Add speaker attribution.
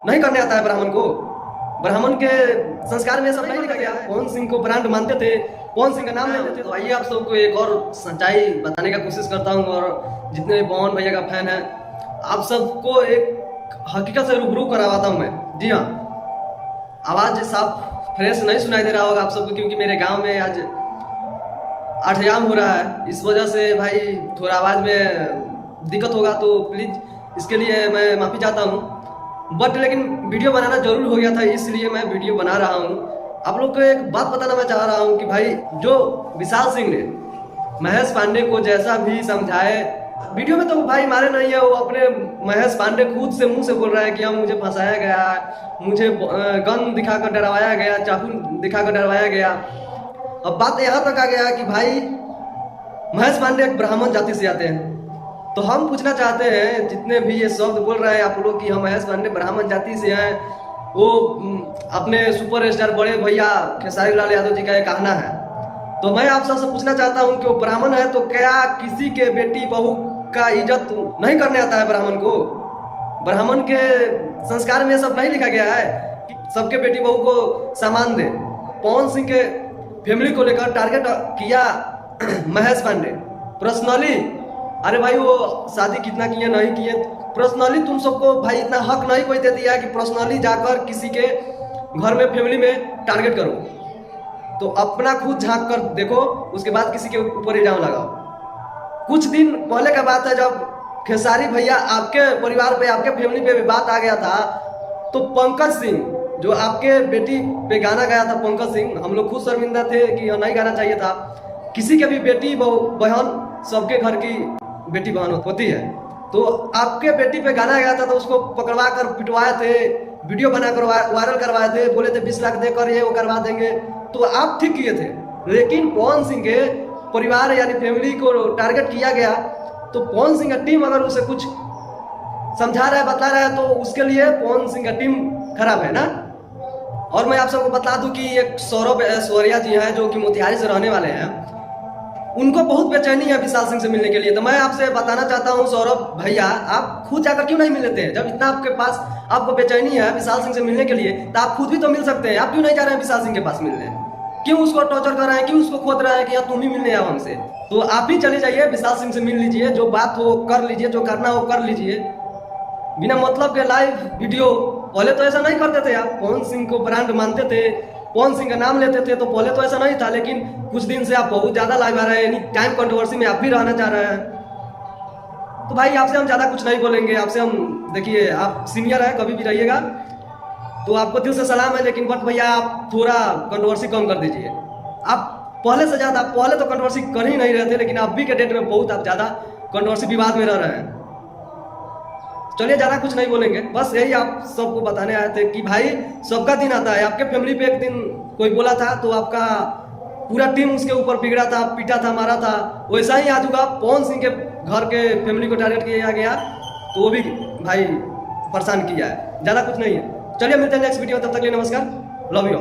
Speaker 1: नहीं करने आता है ब्राह्मण को। ब्राह्मण के संस्कार में सब नहीं लिखा गया है। पवन सिंह को ब्रांड मानते थे, पवन सिंह का नाम लेते थे। तो आइए आप सबको एक और सच्चाई बताने का कोशिश करता हूँ, और जितने पवन भैया का फैन है आप सबको एक हकीकत से रूबरू करवाता हूँ मैं। जी हाँ, आवाज साफ फ्रेश नहीं सुनाई दे रहा होगा आप सबको, क्योंकि मेरे गांव में आज आठयाम हो रहा है। इस वजह से भाई थोड़ा आवाज में दिक्कत होगा, तो प्लीज इसके लिए मैं माफी चाहता हूँ। बट लेकिन वीडियो बनाना जरूर हो गया था, इसलिए मैं वीडियो बना रहा हूँ। आप लोग को एक बात बताना मैं चाह रहा हूँ कि भाई जो विशाल सिंह ने महेश पांडे को जैसा भी समझाए, वीडियो में तो भाई मारे नहीं है, वो अपने महेश पांडे खुद से मुंह से बोल रहा है कि मुझे फंसाया गया, मुझे गन दिखाकर डरवाया गया, चाकू दिखाकर डरवाया गया। अब बात यहाँ तक आ गया कि भाई महेश पांडे एक ब्राह्मण जाति से आते हैं। तो हम पूछना चाहते हैं, जितने भी ये शब्द बोल रहे हैं आप लोग कि हम महेश पांडे ब्राह्मण जाति से हैं, वो अपने सुपर स्टार बड़े भैया खेसारी लाल यादव जी का ये कहना है। तो मैं आप सबसे पूछना चाहता हूं कि वो ब्राह्मण है तो क्या किसी के बेटी बहू का इज्जत नहीं करने आता है ब्राह्मण को? ब्राह्मण के संस्कार में सब नहीं लिखा गया है कि सबके बेटी बहू को सम्मान दे। पवन सिंह के फैमिली को लेकर टारगेट किया महेश पांडे पर्सनली। अरे भाई वो शादी कितना किए नहीं किए, पर्सनली तुम सबको भाई इतना हक नहीं कोई दे दिया कि पर्सनली जाकर किसी के घर में फैमिली में टारगेट करो। तो अपना खुद झांक कर देखो, उसके बाद किसी के ऊपर इल्जाम लगाओ। कुछ दिन पहले का बात है, जब खेसारी भैया आपके परिवार पे, आपके फैमिली पे भी बात आ गया था, तो पंकज सिंह जो आपके बेटी पे गाना गाया था, पंकज सिंह, हम लोग खुद शर्मिंदा थे कि नहीं गाना चाहिए था। किसी के भी बेटी बहन, सबके घर की बेटी बहन होती है, तो आपके बेटी पे गाना गया था तो उसको पकड़वा कर पिटवाए थे, वीडियो बनाकर वायरल करवाए थे, बोले थे 20 लाख देकर ये वो करवा देंगे। तो आप ठीक किए थे, लेकिन पवन सिंह के परिवार यानी फैमिली को टारगेट किया गया। तो पवन सिंह का टीम अगर उसे कुछ समझा रहा है, बता रहा है, तो उसके लिए पवन सिंह का टीम खराब है ना। और मैं आप सबको बता दूं कि एक सौरभ ऐश्वर्या जी हैं जो कि मोतिहारी से रहने वाले हैं, उनको बहुत बेचैनी है विशाल सिंह से मिलने के लिए। तो मैं आपसे बताना चाहता हूं सौरभ भैया, आप खुद जाकर क्यों नहीं मिल लेते हैं? जब इतना आपके पास आपको बेचैनी है विशाल सिंह से मिलने के लिए, तो आप खुद भी तो मिल सकते हैं। आप क्यों नहीं जा रहे हैं विशाल सिंह के पास मिलने? क्यों उसको टॉर्चर कर रहे हैं, क्यों उसको खोद रहे हैं कि यार तुम ही मिलने आओ हमसे? तो आप ही चले जाइए, विशाल सिंह से मिल लीजिए, जो बात हो कर लीजिए, जो करना हो कर लीजिए, बिना मतलब के लाइव वीडियो। पहले तो ऐसा नहीं करते थे, आप पवन सिंह को ब्रांड मानते थे, पवन सिंह का नाम लेते थे, तो पहले तो ऐसा नहीं था। लेकिन कुछ दिन से आप बहुत ज्यादा लाइव आ रहे हैं, यानी टाइम कंट्रोवर्सी में आप भी रहना चाह रहे हैं। तो भाई आपसे हम ज्यादा कुछ नहीं बोलेंगे, आपसे हम, देखिए आप सीनियर है, कभी भी रहिएगा, तो आपको दिल से सलाम है। लेकिन बट भैया आप थोड़ा कंट्रोवर्सी कम कर दीजिए। आप पहले से ज्यादा, पहले तो कंट्रोवर्सी कर ही नहीं रहे थे, लेकिन अभी के डेट में बहुत आप ज्यादा कंट्रोवर्सी विवाद में रह रहे हैं। चलिए ज्यादा कुछ नहीं बोलेंगे, बस यही आप सबको बताने आए थे कि भाई सबका दिन आता है। आपके फैमिली पे एक दिन कोई बोला था तो आपका पूरा टीम उसके ऊपर बिगड़ा था, पीटा था, मारा था। वैसा ही आज होगा, पवन सिंह के घर के फैमिली को टारगेट किया गया, तो वो भी भाई परेशान किया है। ज्यादा कुछ नहीं है। चलिए मिलते हैं नेक्स्ट वीडियो, तब तक के लिए नमस्कार, लव यू।